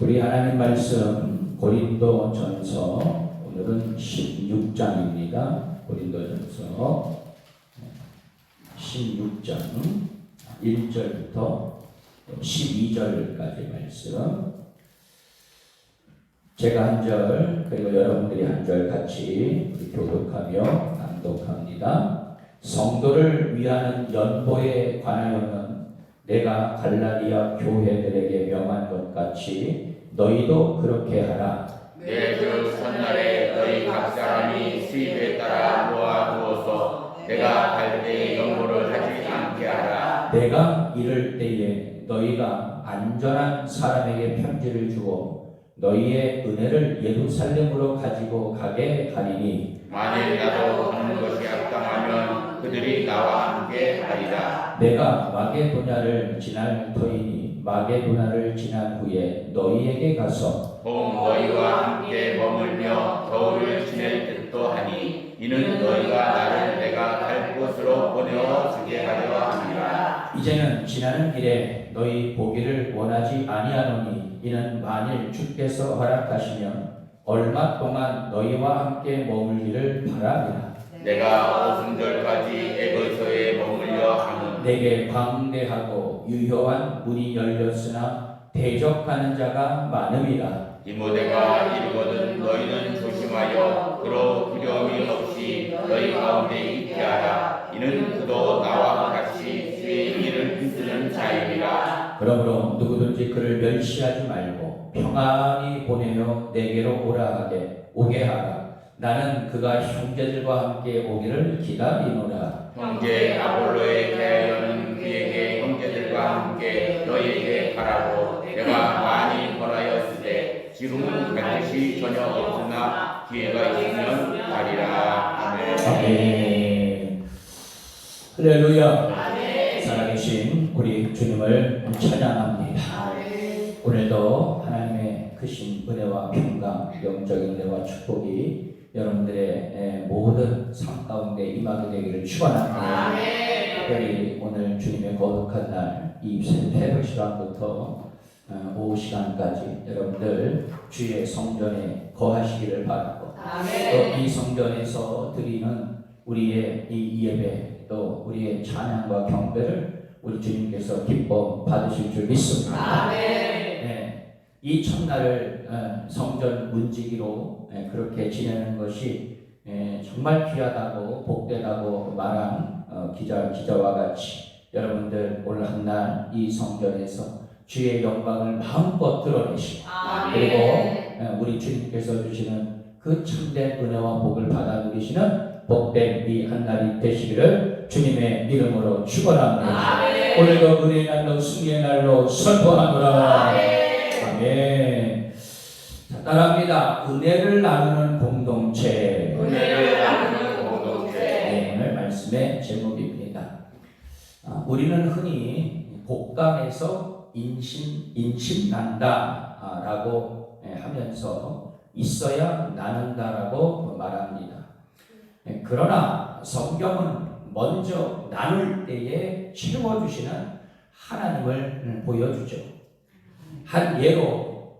우리 하나님 말씀 고린도전서 오늘은 16장입니다. 고린도전서 16장 1절부터 12절까지 말씀. 제가 한 절 그리고 여러분들이 한 절 같이 교독하며 낭독합니다. 성도를 위하는 연보에 관하여는 내가 갈라디아 교회들에게 명한 것 같이 너희도 그렇게 하라. 내 주 첫날에 너희 각 사람이 수입에 따라 모아두어서 내가 갈 때에 연보를 하지 않게 하라. 내가 이를 때에 너희가 안전한 사람에게 편지를 주어 너희의 은혜를 예루살렘으로 가지고 가게 하리니 만일 나도 가는 것이 합당하면 그들이 나와 함께 하리라. 내가 마게도냐를 지날 터이니 마게도냐를 지난 후에 너희에게 가서 곧 너희와 함께 머물며 겨울을 지낼 듯도 하니 이는 너희가 나를 내가 갈 곳으로 보내어주게 하려 함이라. 이제는 지나는 길에 너희 보기를 원하지 아니하노니 이는 만일 주께서 허락하시면 얼마 동안 너희와 함께 머물기를 바라리라. 내가 오순절까지 에베소에 머물려 하는 내게 광대하고 유효한 문이 열렸으나 대적하는 자가 많음이라. 디모데가 이르거든 너희는 조심하여 그로 두려움이 없이 너희 가운데 있게 하라. 이는 그도 나와 같이 주의 일을 힘쓰는 자이니라. 그러므로 누구든지 그를 멸시하지 말고 평안히 보내며 내게로 오게 하라. 나는 그가 형제들과 함께 오기를 기다리노라. 형제 아볼로에 대하여는 그에게 형제들과 함께 너희에게 가라고 내가 많이 권하였으되 지금은 갈 것이 전혀 없으나 기회가 있으면 가리라. 아멘. 아멘. 할렐루야. 살아계신 우리 주님을 찬양합니다. 오늘도 하나님의 크신 은혜와 평강, 영적인 은혜와 축복이 여러분들의 모든 삶 가운데 임하게 되기를 축원합니다. 특별히 오늘 주님의 거룩한 날 이 새벽 시간부터 오후 시간까지 여러분들 주의 성전에 거하시기를 바라고 또 이 성전에서 드리는 우리의 이 예배 또 우리의 찬양과 경배를 우리 주님께서 기뻐 받으실 줄 믿습니다. 네, 이 첫날을 성전 문지기로 그렇게 지내는 것이 정말 귀하다고 복되다고 말한 기자와 같이 여러분들 오늘 한 날 이 성전에서 주의 영광을 마음껏 드러내시고 그리고 우리 주님께서 주시는 그 참된 은혜와 복을 받아 누리시는 복된 이 한 날이 되시기를 주님의 이름으로 축원합니다. 오늘도 은혜의 날로 승리의 날로 선포하노라. 아멘. 자, 따라합니다. 은혜를 나누는 공동체. 네, 오늘 말씀의 제목입니다. 우리는 흔히 복강에서 인심난다라고 하면서 있어야 나눈다라고 말합니다. 그러나 성경은 먼저 나눌 때에 채워주시는 하나님을 보여주죠. 한 예로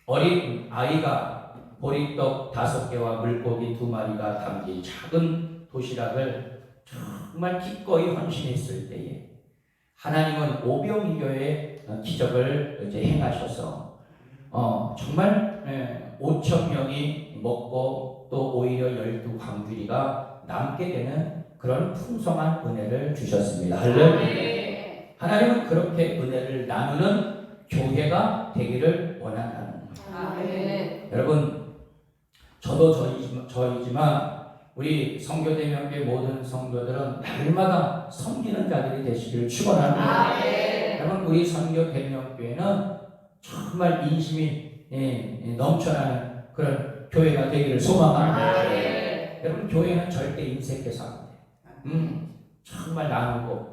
어린 아이가 보리떡 5개와 물고기 2마리가 담긴 작은 도시락을 정말 기꺼이 헌신했을 때에 하나님은 오병이교의 기적을 행하셔서 정말 5,000명이 먹고 또 오히려 12광주리가 남게 되는 그런 풍성한 은혜를 주셨습니다. 할렐루야. 하나님은 그렇게 은혜를 나누는 교회가 되기를 원한다는 거예요. 여러분, 저도 저이지만 우리 성교대명교회 모든 성도들은 날마다 섬기는 자들이 되시기를 축원합니다. 여러분, 우리 성교대명교회는 정말 인심이 넘쳐나는 그런 교회가 되기를 소망합니다. 여러분, 교회는 절대 인색해서 안 돼요. 정말 나누고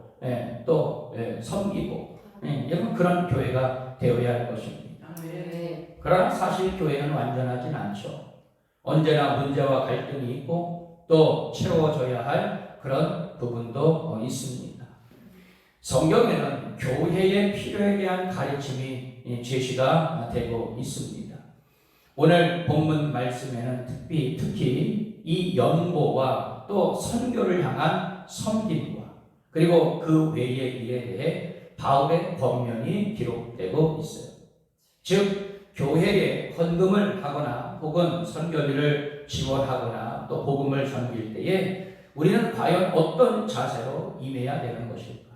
또 섬기고 여러분 그런 교회가 되어야 할 것입니다. 그러나 사실 교회는 완전하진 않죠. 언제나 문제와 갈등이 있고 또 채워져야 할 그런 부분도 있습니다. 성경에는 교회의 필요에 대한 가르침이 제시가 되고 있습니다. 오늘 본문 말씀에는 특히 이 연보와 또 선교를 향한 섬김과 그리고 그 외의 일에 대해 바울의 권면이 기록되고 있어요. 즉 교회에 헌금을 하거나 혹은 선교비를 지원하거나 또 복음을 전할 때에 우리는 과연 어떤 자세로 임해야 되는 것일까?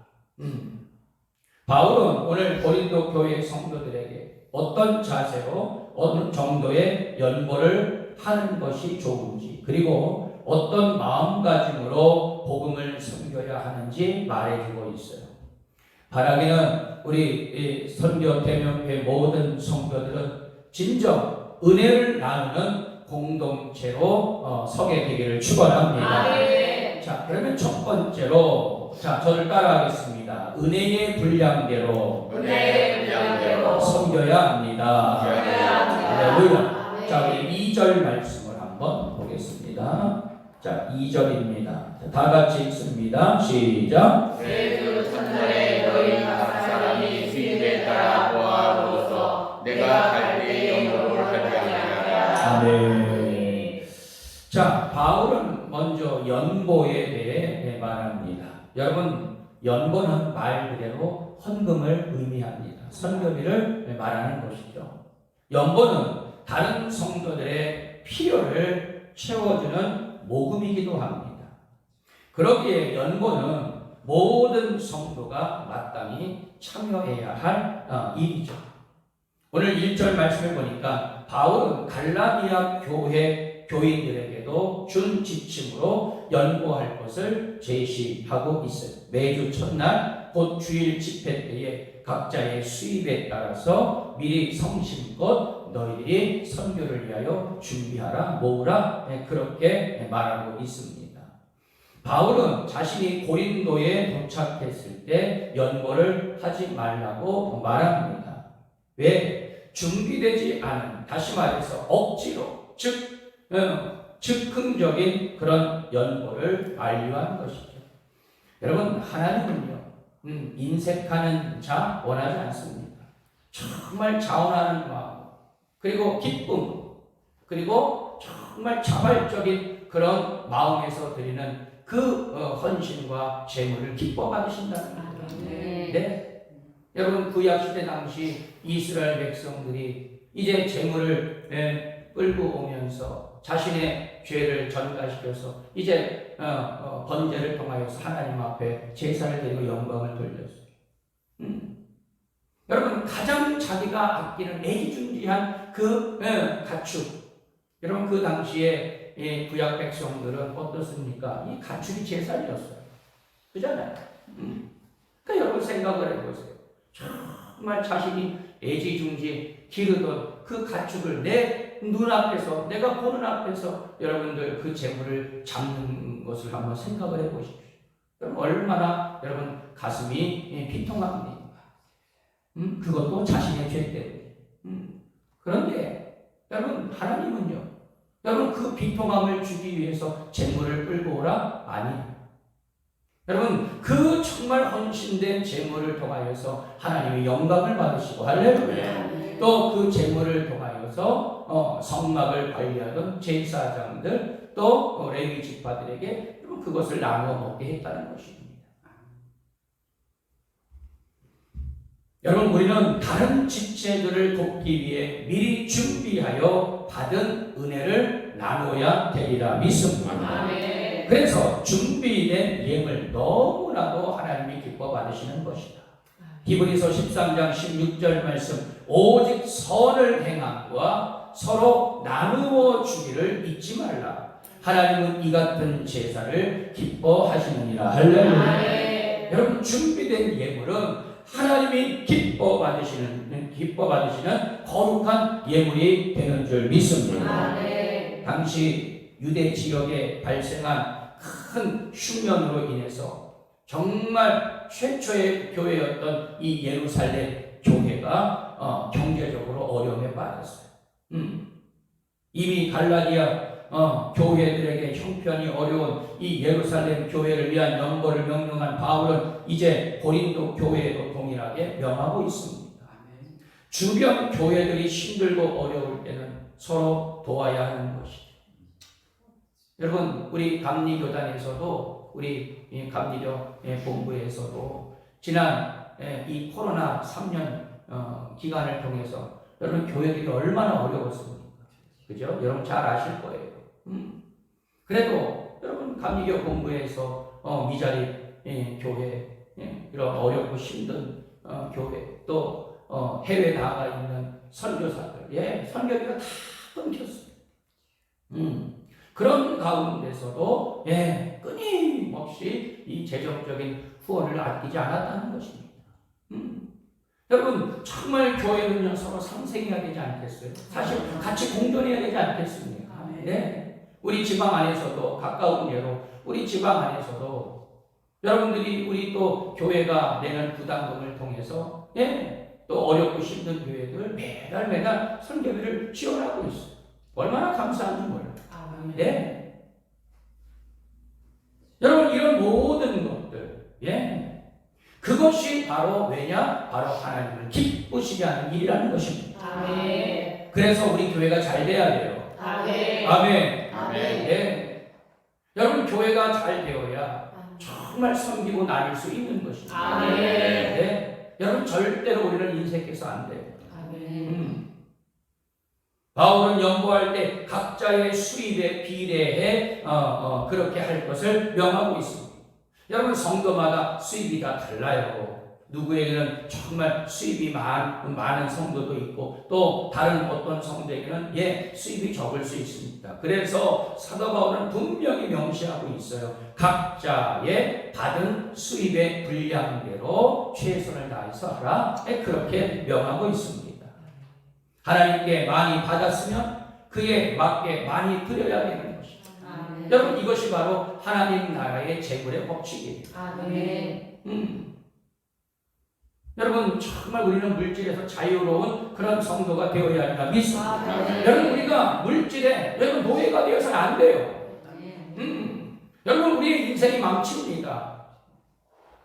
바울은 오늘 고린도 교회 성도들에게 어떤 자세로 어느 정도의 연보를 하는 것이 좋은지 그리고 어떤 마음가짐으로 복음을 섬겨야 하는지 말해주고 있어요. 바라기는 우리 선교 대명회 모든 성도들은 진정 은혜를 나누는 공동체로 서게 되기를 축원합니다. 자, 그러면 첫 번째로 저를 따라하겠습니다. 은혜의 분량대로 섬겨야 합니다. 할렐루야. 자, 우리 2절 말씀을 한번 보겠습니다. 자, 2절입니다. 다 같이 읽습니다. 시작. 그래도 첫날에 너희 각 사람이 수입에 따라 보아로서 내가 갈 때 연보를 하지 아니하라. 아멘. 자, 바울은 먼저 연보에 대해 말합니다. 여러분, 연보는 말 그대로 헌금을 의미합니다. 선교비를 말하는 것이죠. 연보는 다른 성도들의 필요를 채워주는 모금이기도 합니다. 그러기에 연보는 모든 성도가 마땅히 참여해야 할 일이죠. 오늘 1절 말씀을 보니까 바울은 갈라디아 교회 교인들에게도 준 지침으로 연보할 것을 제시하고 있어요. 매주 첫날 곧 주일 집회 때에 각자의 수입에 따라서 미리 성심껏 너희들이 선교를 위하여 준비하라, 모으라, 그렇게 말하고 있습니다. 바울은 자신이 고린도에 도착했을 때 연보를 하지 말라고 말합니다. 왜? 준비되지 않은, 다시 말해서 억지로, 즉흥적인 그런 연보를 만류한 것이죠. 여러분, 하나님은요, 인색하는 자 원하지 않습니다. 정말 자원하는 마음, 그리고 기쁨, 그리고 정말 자발적인 그런 마음에서 드리는 그 헌신과 제물을 기뻐 받으신다는 겁니다. 네. 여러분, 구약시대 당시 이스라엘 백성들이 이제 제물을 끌고 오면서 자신의 죄를 전가시켜서 이제 번제를 통하여서 하나님 앞에 제사를 드리고 영광을 돌렸어요. 여러분, 가장 자기가 아끼는 애지중지한 그 가축, 여러분 그 당시에 구약 백성들은 어떻습니까? 이 가축이 제사였어요. 그잖아요. 그러니까 여러분 생각을 해보세요. 정말 자신이 애지중지 기르던 그 가축을 내 눈앞에서, 내가 보는 앞에서 여러분들 그 재물을 잡는 것을 한번 생각을 해보십시오. 그럼 얼마나 여러분 가슴이 비통합니까? 그것도 자신의 죄 때문에. 그런데 여러분, 하나님은요, 여러분 그 비통함을 주기 위해서 재물을 끌고 오라? 아니에요. 여러분, 그 정말 헌신된 재물을 통하여서 하나님의 영광을 받으시고, 할렐루야. 또 그 재물을 통하여서 성막을 관리하던 제사장들, 또 레위 지파들에게 그것을 나누어 먹게 했다는 것입니다. 여러분, 우리는 다른 지체들을 돕기 위해 미리 준비하여 받은 은혜를 나누어야 되리라 믿습니다. 그래서 준비된 예물 너무나도 하나님이 기뻐 받으시는 것이다. 히브리서 13장 16절 말씀, 오직 선을 행함과 서로 나누어 주기를 잊지 말라. 하나님은 이 같은 제사를 기뻐하시느니라. 할렐루야. 여러분, 준비된 예물은 하나님이 기뻐 받으시는 거룩한 예물이 되는 줄 믿습니다. 당시 유대 지역에 발생한 큰 흉년으로 인해서 정말 최초의 교회였던 이 예루살렘 교회가 경제적으로 어려움에 빠졌어요. 이미 갈라디아 교회들에게 형편이 어려운 이 예루살렘 교회를 위한 연고를 명령한 바울은 이제 고린도 교회에도 동일하게 명하고 있습니다. 주변 교회들이 힘들고 어려울 때는 서로 도와야 하는 것이죠. 여러분, 우리 감리교단에서도 우리 감리교 본부에서도 지난 이 코로나 3년 기간을 통해서 여러분 교회들이 얼마나 어려웠습니까? 그죠? 여러분 잘 아실 거예요. 그래도 여러분 감리교 본부에서 미자립 교회, 이런 어렵고 힘든 교회, 또 해외 나가 있는 선교사들, 선교비가 다 끊겼어요. 그런 가운데서도 끊임없이 이 재정적인 후원을 아끼지 않았다는 것입니다. 여러분 정말 교회는요 서로 상생해야 되지 않겠어요? 사실 같이 공존해야 되지 않겠습니까? 네. 우리 지방 안에서도 가까운 예로 우리 지방 안에서도 여러분들이 우리 또 교회가 내는 부담금을 통해서 또 어렵고 힘든 교회들 매달 선교비를 지원하고 있어요. 얼마나 감사한지 몰라요. 네. 여러분 이런 모든 것들, 그것이 바로 왜냐? 바로 하나님을 기쁘시게 하는 일이라는 것입니다. 아멘. 그래서 우리 교회가 잘 돼야 돼요. 아멘. 아멘. 아멘. 네. 여러분 교회가 잘 되어야 정말 섬기고 나눌 수 있는 것입니다. 아멘. 네. 여러분 절대로 우리는 인색해서 안 돼요. 아멘. 바울은 연구할 때 각자의 수입에 비례해 그렇게 할 것을 명하고 있습니다. 여러분 성도마다 수입이 다 달라요. 누구에게는 정말 수입이 많은 성도도 있고 또 다른 어떤 성도에게는 수입이 적을 수 있습니다. 그래서 사도 바울은 분명히 명시하고 있어요. 각자의 받은 수입의 분량대로 최선을 다해서 하라. 그렇게 명하고 있습니다. 하나님께 많이 받았으면 그에 맞게 많이 드려야 되는 것입니다. 아멘. 여러분 이것이 바로 하나님 나라의 재물의 법칙이에요. 아멘. 여러분 정말 우리는 물질에서 자유로운 그런 성도가 되어야 한다 믿습니다. 아멘. 여러분 우리가 물질에 여러분 노예가 되어서는 안 돼요. 여러분 우리의 인생이 망칩니다.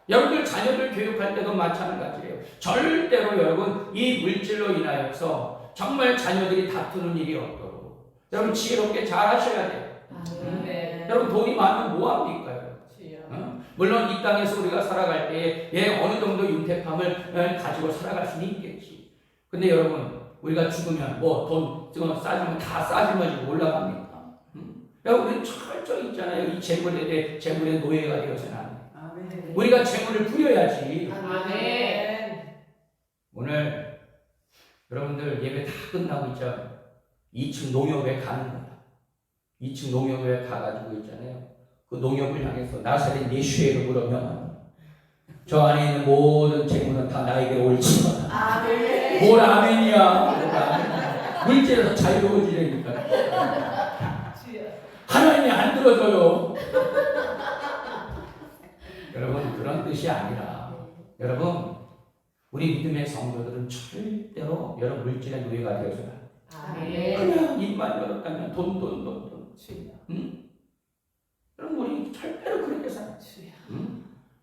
여러분들 자녀들 교육할 때도 마찬가지예요. 절대로 여러분 이 물질로 인하여서 정말 자녀들이 다투는 일이 없도록 여러분 지혜롭게 잘 하셔야 돼요. 아멘. 여러분 돈이 많으면 뭐합니까? 물론 이 땅에서 우리가 살아갈 때에 어느 정도 윤택함을 가지고 살아갈 수는 있겠지. 근데 여러분 우리가 죽으면 돈 싸지면 다 싸지면 올라갑니까? 여러분 우리는 철저히 있잖아요. 이 재물에 대해 재물의 노예가 되어서는 안 돼. 우리가 재물을 부려야지. 아멘. 오늘 여러분들 예배 다 끝나고 있잖아요. 2층 농협에 가는 거야. 2층 농협에 가가지고 있잖아요. 그 농협을 향해서 나사렛 예수의 이름으로 명합니다. 저 안에 있는 모든 재물은 다 나에게 옳지만 아멘. 뭘 아멘이야. 물질에서 자유로워지려니까. 하나님이 안 들어줘요. 여러분 그런 뜻이 아니라 여러분 우리 믿음의 성도들은 절대로 여러분 물질의 노예가 되어서는 아멘. 그냥 입만 열었다면 돈. 여러분 우리 절대로 그렇게 살지.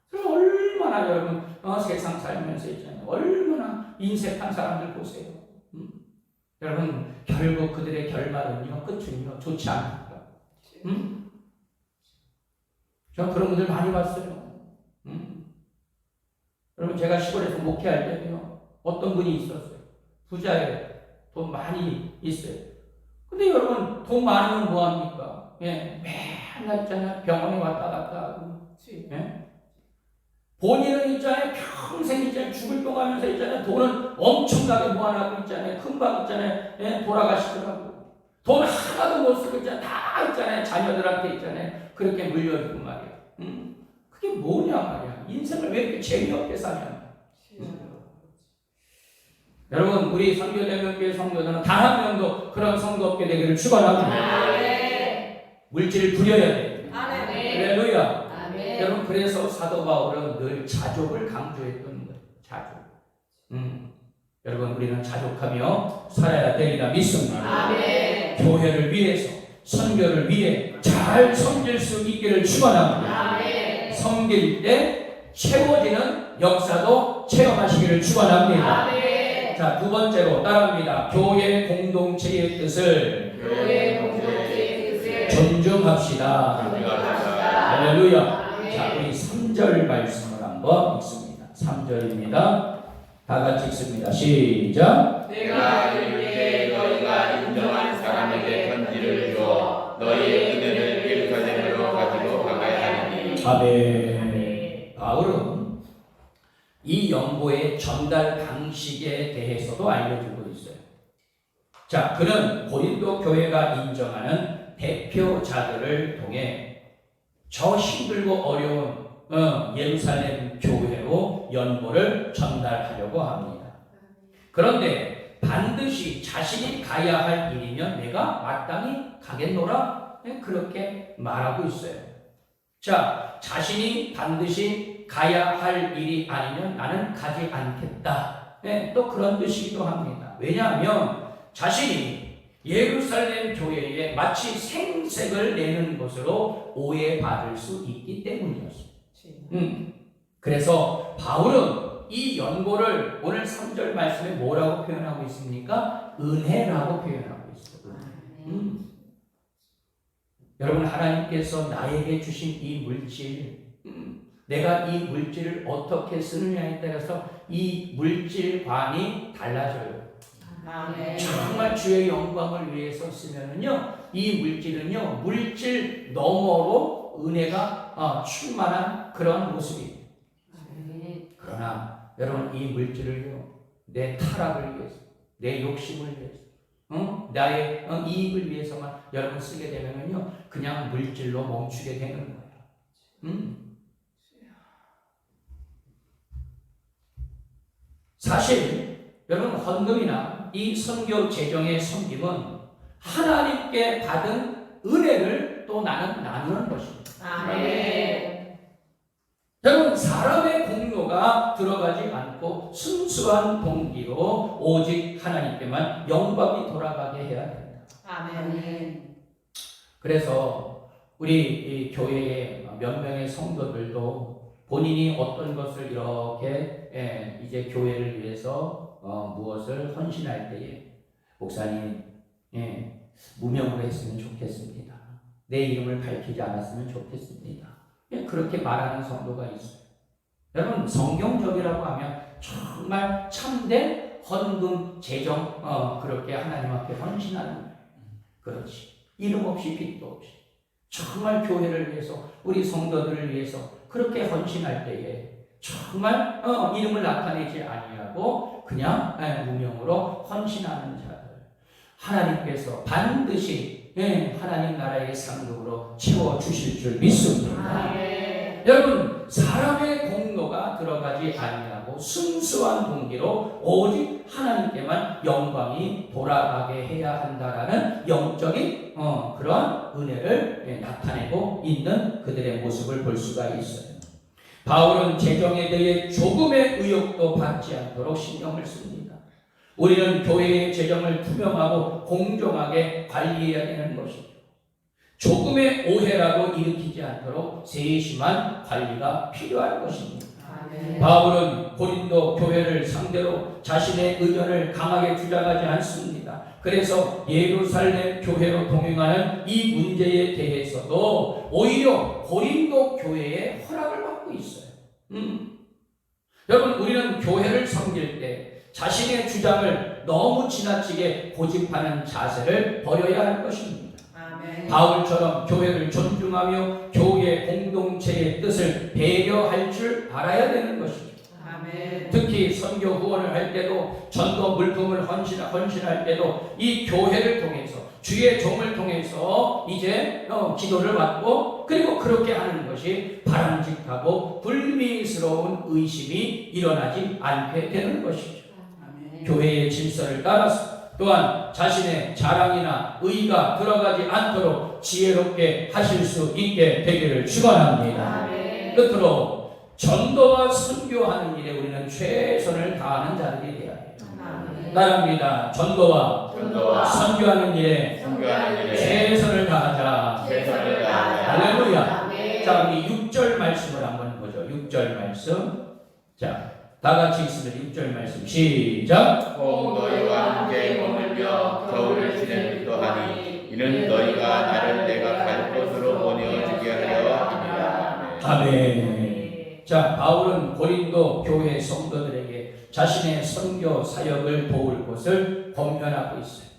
그럼 얼마나 여러분 세상 살면서 있잖아요. 얼마나 인색한 사람들 보세요. 여러분 결국 그들의 결말은요 끝은요 좋지 않다. 저 그런 분들 많이 봤어요. 여러분 제가 시골에서 목회할 때도요 어떤 분이 있었어요. 부자예요. 돈 많이 있어요. 근데 여러분 돈 많으면 뭐합니까? 맨날 있잖아요. 병원에 왔다 갔다 하고. 본인은 있잖아요. 평생 있잖아요. 죽을 동하면서 있잖아요. 돈은 엄청나게 모아놓고 있잖아요. 금방 있잖아요. 돌아가시더라고. 돈 하나도 못 쓰고 있잖아요. 다 있잖아요. 자녀들한테 있잖아요. 그렇게 물려주고 말이야. 그게 뭐냐 말이야. 인생을 왜 이렇게 재미없게 사냐. 여러분 우리 선교대명교회 성도들은 단 한 명도 그런 성도 없게 되기를 축원합니다. 물질을 부려야 돼. 할렐루야. 아멘. 여러분 그래서 사도 바울은 늘 자족을 강조했던 거예요. 자족. 여러분 우리는 자족하며 살아야 되리라 믿습니다. 아멘. 교회를 위해서 선교를 위해 잘 섬길 수 있기를 축원합니다. 아멘. 섬길 때 채워지는 역사도 체험하시기를 축원합니다. 아멘. 자, 두 번째로 따라합니다. 교회 공동체의 뜻을 교회 공동체의 뜻을 존중합시다. 존중합시다. 할렐루야. 아멘. 자, 우리 3절 말씀을 한번 읽습니다. 3절입니다. 다 같이 읽습니다. 시작. 내가 이를 때 너희가 인정한 사람에게 편지를 주어 너희의 은혜를 예루살렘으로 가지고 가가야 하니. 아멘. 바울은 이 연고의 전달 방식에 대해서도 알려주고 있어요. 자, 그는 고린도 교회가 인정하는 대표자들을 통해 저 힘들고 어려운 예루살렘 교회로 연고를 전달하려고 합니다. 그런데 반드시 자신이 가야 할 일이면 내가 마땅히 가겠노라, 그렇게 말하고 있어요. 자, 자신이 반드시 가야 할 일이 아니면 나는 가지 않겠다, 또 그런 뜻이기도 합니다. 왜냐하면 자신이 예루살렘 교회에 마치 생색을 내는 것으로 오해받을 수 있기 때문이었습니다. 그래서 바울은 이 연고를 오늘 3절 말씀에 뭐라고 표현하고 있습니까? 은혜라고 표현하고 있어요. 여러분, 하나님께서 나에게 주신 이 물질, 내가 이 물질을 어떻게 쓰느냐에 따라서 이 물질관이 달라져요. 아멘. 정말 주의 영광을 위해서 쓰면은요, 이 물질은요, 물질 너머로 은혜가 충만한 그런 모습입니다. 그러나 여러분, 이 물질을요, 내 타락을 위해서, 내 욕심을 위해서, 나의 이익을 위해서만 여러분 쓰게 되면은요, 그냥 물질로 멈추게 되는 거예요. 사실 여러분, 헌금이나 이 선교 재정의 섬김은 하나님께 받은 은혜를 또 나는 나누는 것입니다. 아멘. 여러분, 사람의 공로가 들어가지 않고 순수한 동기로 오직 하나님께만 영광이 돌아가게 해야 됩니다. 아멘. 그래서 우리 이 교회의 몇 명의 성도들도 본인이 어떤 것을 이렇게 이제 교회를 위해서 무엇을 헌신할 때에 목사님, 무명으로 했으면 좋겠습니다. 내 이름을 밝히지 않았으면 좋겠습니다. 그렇게 말하는 성도가 있어요. 여러분, 성경적이라고 하면 정말 참된 헌금, 재정, 그렇게 하나님 앞에 헌신하는 거예요. 그렇지. 이름 없이 빚도 없이. 정말 교회를 위해서, 우리 성도들을 위해서 그렇게 헌신할 때에 정말 이름을 나타내지 아니하고 그냥 무명으로 헌신하는 자들, 하나님께서 반드시 하나님 나라의 상급으로 채워주실 줄 믿습니다. 아멘. 여러분, 사람의 공로가 들어가지 아니하고 순수한 동기로 오직 하나님께만 영광이 돌아가게 해야 한다라는 영적인 그런 은혜를 나타내고 있는 그들의 모습을 볼 수가 있어요. 바울은 재정에 대해 조금의 의혹도 받지 않도록 신경을 씁니다. 우리는 교회의 재정을 투명하고 공정하게 관리해야 되는 것이죠. 조금의 오해라도 일으키지 않도록 세심한 관리가 필요할 것입니다. 아멘. 바울은 고린도 교회를 상대로 자신의 의견을 강하게 주장하지 않습니다. 그래서 예루살렘 교회로 동행하는 이 문제에 대해서도 오히려 고린도 교회의 허락을 받고 있어요. 여러분, 우리는 교회를 섬길 때 자신의 주장을 너무 지나치게 고집하는 자세를 버려야 할 것입니다. 아멘. 바울처럼 교회를 존중하며 교회 공동체의 뜻을 배려할 줄 알아야 되는 것이죠. 아멘. 특히 선교 후원을 할 때도, 전도 물품을 헌신할 때도 이 교회를 통해서, 주의 종을 통해서 이제 기도를 받고, 그리고 그렇게 하는 것이 바람직하고 불미스러운 의심이 일어나지 않게 되는 것이죠. 교회의 질서를 따라서, 또한 자신의 자랑이나 의의가 들어가지 않도록 지혜롭게 하실 수 있게 되기를 축원합니다. 아멘. 끝으로 전도와 선교하는 일에 우리는 최선을 다하는 자들이 되어야 해요. 아멘. 따라합니다. 전도와 전도와 선교하는 일에 선교하는 일에 최선을 다하자. 최선을 다하자. 할렐루야. 아멘. 자, 우리 6절 말씀을 한번 보죠. 6절 말씀. 자, 다 같이 있으면 6절 말씀 시작. 꼭 너희와 함께 머물며 겨울을 지내기도 하니 이는 너희가 나를 내가 갈 곳으로 보내어주게 하려 함이라. 아멘. 자, 바울은 고린도 교회 성도들에게 자신의 선교 사역을 도울 것을 권면하고 있어요.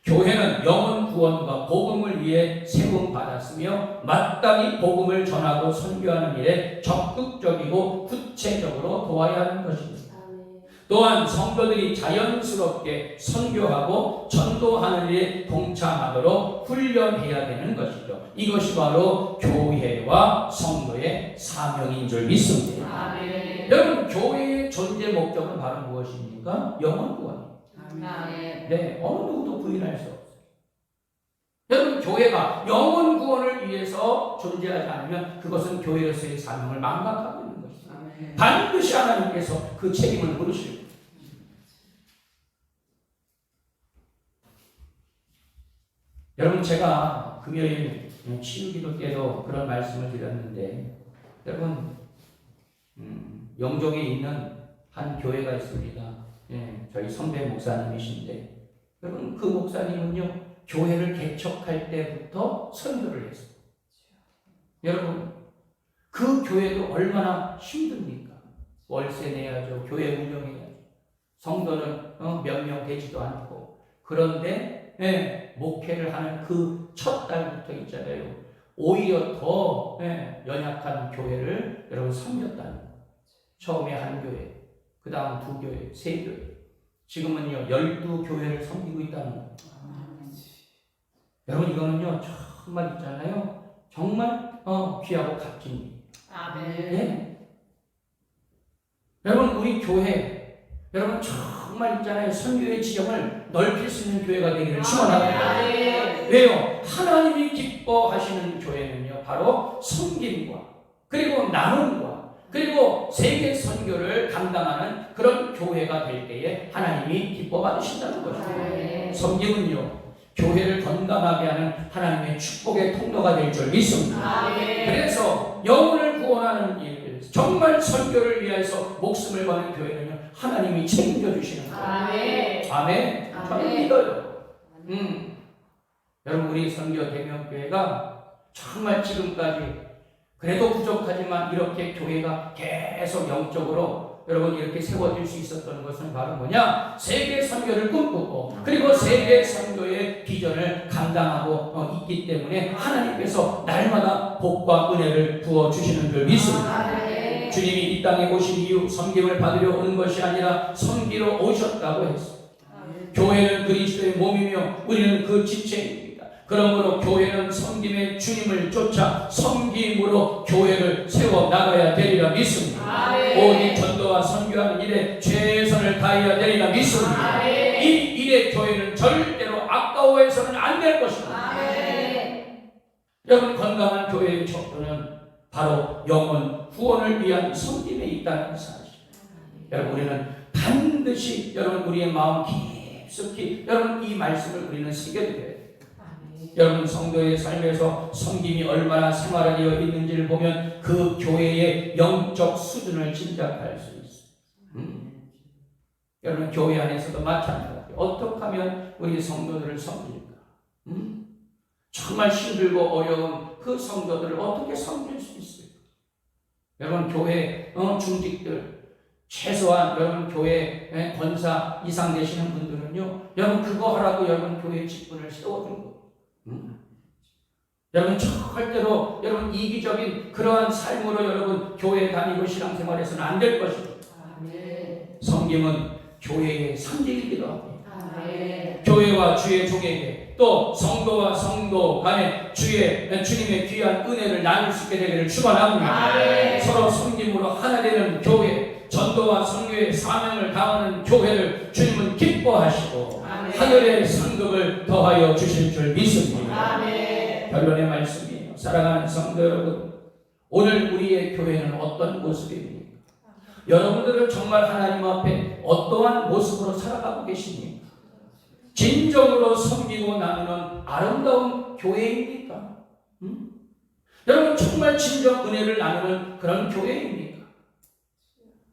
교회는 영혼 구원과 복음을 위해 세움 받았으며 마땅히 복음을 전하고 선교하는 일에 적극적이고 구체적으로 도와야 하는 것입니다. 또한 성도들이 자연스럽게 선교하고 전도하는 일에 동참하도록 훈련해야 되는 것이죠. 이것이 바로 교회와 성도의 사명인 줄 믿습니다. 아멘. 여러분, 교회의 존재 목적은 바로 무엇입니까? 영혼 구원입니다. 아멘. 네, 어느 누구도 부인할 수 없어요. 여러분, 교회가 영혼 구원을 위해서 존재하지 않으면 그것은 교회로서의 사명을 망각하고 있는 것입니다. 아멘. 반드시 하나님께서 그 책임을 물으실 거예요. 여러분, 제가 금요일 치유기도 때도 그런 말씀을 드렸는데, 여러분, 영종에 있는 한 교회가 있습니다. 예, 저희 선배 목사님이신데, 여러분, 그 목사님은요, 교회를 개척할 때부터 선교를 했어요. 여러분, 그 교회도 얼마나 힘듭니까? 월세 내야죠. 교회 운영해야죠. 성도는 몇 명 되지도 않고. 그런데 목회를 하는 그 첫 달부터 있잖아요. 오히려 더 연약한 교회를 여러분 섬겼다는 거예요. 처음에 한 교회, 그 다음 2교회, 3교회. 지금은요 12교회를 섬기고 있다는 거예요. 여러분, 이거는요 정말 있잖아요. 정말 귀하고 값진 일. 아멘. 네? 여러분, 우리 교회, 여러분 정말 있잖아요. 선교의 지형을 넓힐 수 있는 교회가 되기를 축원합니다. 아멘. 왜요? 하나님이 기뻐하시는 교회는요, 바로 섬김과 그리고 나눔과 그리고 세계 선교를 감당하는 그런 교회가 될 때에 하나님이 기뻐 받으신다는 것입니다. 아멘. 섬김은요, 교회를 건강하게 하는 하나님의 축복의 통로가 될 줄 믿습니다. 아멘. 그래서 영혼을 구원하는 일, 정말 선교를 위해서 목숨을 거는 교회는요, 하나님이 책임져 주시는 거예요. 아멘. 아멘. 저는 아멘. 믿어요. 여러분, 우리 선교 대명교회가 정말 지금까지 그래도 부족하지만 이렇게 교회가 계속 영적으로 여러분 이렇게 세워질 수 있었던 것은 바로 뭐냐? 세계 선교를 꿈꾸고 그리고 세계 선교의 비전을 감당하고 있기 때문에 하나님께서 날마다 복과 은혜를 부어주시는 줄 믿습니다. 아멘. 주님이 이 땅에 오신 이후 섬김을 받으려 온 것이 아니라 섬기러 오셨다고 했어요. 교회는 그리스도의 몸이며 우리는 그 지체입니다. 그러므로 교회는 섬김의 주님을 쫓아 섬김으로 교회를 세워 나가야 되리라 믿습니다. 오직 전도와 선교하는 일에 최선을 다해야 되리라 믿습니다. 아멘. 이 일의 교회는 절대로 아까워해서는 안 될 것입니다. 아멘. 여러분, 건강한 교회의 척도는 바로 영혼 구원을 위한 섬김에 있다는 사실. 여러분, 우리는 반드시 여러분 우리의 마음 깊숙이 여러분 이 말씀을 우리는 새겨드려야 돼요. 여러분, 성도의 삶에서 섬김이 얼마나 생활화되어 있는지를 보면 그 교회의 영적 수준을 짐작할 수 있어요. 여러분, 교회 안에서도 마찬가지예요. 어떻게 하면 우리 성도들을 섬길까? 정말 힘들고 어려운 그 성도들을 어떻게 섬길 수 있을까? 여러분, 교회 중직들 최소한 여러분 교회 권사 이상 되시는 분들은요, 여러분 그거 하라고 여러분 교회 직분을 세워준 거. 여러분 절대로 여러분 이기적인 그러한 삶으로 여러분 교회 다니고 신앙생활에서는 안 될 것입니다. 아멘. 섬김은 교회의 상징이기도 합니다. 아멘. 교회와 주의 종에게 또 성도와 성도 간에 주님의 귀한 은혜를 나눌 수 있게 되기를 축원합니다. 아멘. 서로 섬김으로 하나 되는 교회, 전도와 선교의 사명을 다하는 교회를 주님은 기뻐하시고 아멘. 하늘의 상급을 더하여 주실 줄 믿습니다. 아멘. 결론의 말씀이에요. 사랑하는 성도 여러분, 오늘 우리의 교회는 어떤 모습입니까? 여러분들은 정말 하나님 앞에 어떠한 모습으로 살아가고 계십니까? 진정으로 섬기고 나누는 아름다운 교회입니까? 여러분 정말 진정 은혜를 나누는 그런 교회입니까?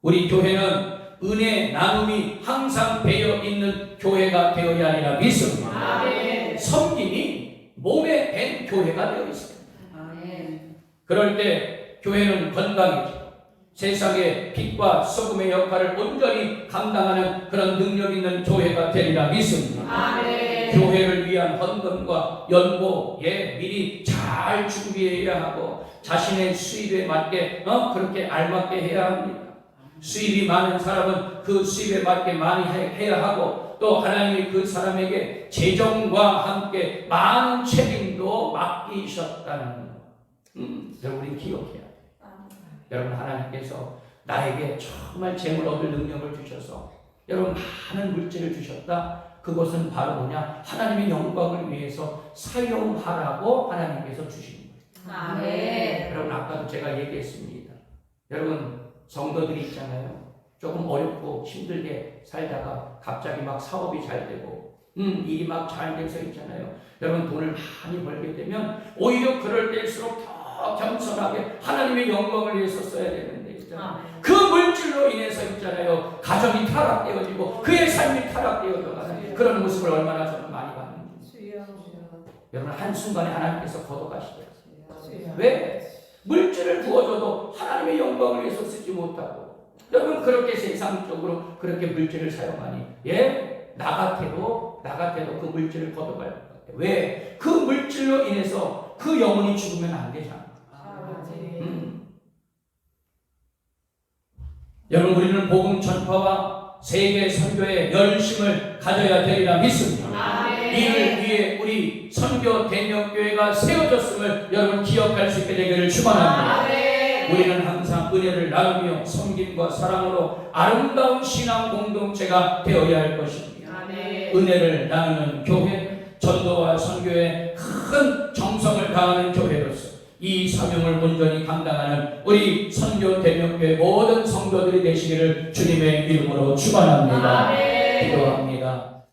우리 교회는 은혜 나눔이 항상 배어 있는 교회가 되어야 하리라 믿습니다. 아멘. 섬김이 몸에 밴 교회가 되어 있습니다. 아멘. 그럴 때 교회는 건강이죠. 세상의 빛과 소금의 역할을 온전히 감당하는 그런 능력 있는 교회가 되리라 믿습니다. 아멘. 교회를 위한 헌금과 연보 미리 잘 준비해야 하고 자신의 수입에 맞게 그렇게 알맞게 해야 합니다. 수입이 많은 사람은 그 수입에 맞게 많이 해야 하고 또 하나님이 그 사람에게 재정과 함께 많은 책임도 맡기셨다는 것. 여러분이 기억해야 돼요. 여러분 하나님께서 나에게 정말 재물 얻을 능력을 주셔서 여러분 많은 물질을 주셨다. 그것은 바로 뭐냐? 하나님의 영광을 위해서 사용하라고 하나님께서 주신 거예요. 아멘. 여러분 아까도 제가 얘기했습니다. 여러분 성도들이 있잖아요. 조금 어렵고 힘들게 살다가 갑자기 막 사업이 잘 되고 일이 막 잘 돼서 있잖아요. 여러분 돈을 많이 벌게 되면 오히려 그럴 때일수록 더 겸손하게 하나님의 영광을 위해서 써야 되는데 있잖아요. 그 물질로 인해서 있잖아요. 가정이 타락되어지고 그의 삶이 타락되어져가는 그런 모습을 얼마나 저는 많이 봤는지. 여러분 한순간에 하나님께서 걷어가시더라고요. 왜? 물질을 부어줘도 하나님의 영광을 위해서 쓰지 못하고 여러분 그렇게 세상적으로 그렇게 물질을 사용하니 나 같아도 그 물질을 걷어갈 것 같아요. 왜? 그 물질로 인해서 그 영혼이 죽으면 안 되잖아. 여러분 우리는 복음 전파와 세계 선교의 열심을 가져야 되리라 믿습니다. 이를 위해 우리 선교 대명교회가 세워졌음을 여러분 기억할 수 있게 되기를 축원합니다. 우리는 항상 은혜를 나누며 섬김과 사랑으로 아름다운 신앙 공동체가 되어야 할 것입니다. 은혜를 나누는 교회, 전도와 선교에 큰 정성을 다하는 교회로서 이 사명을 온전히 감당하는 우리 선교 대명교회 모든 성도들이 되시기를 주님의 이름으로 축원합니다. 기도합니다.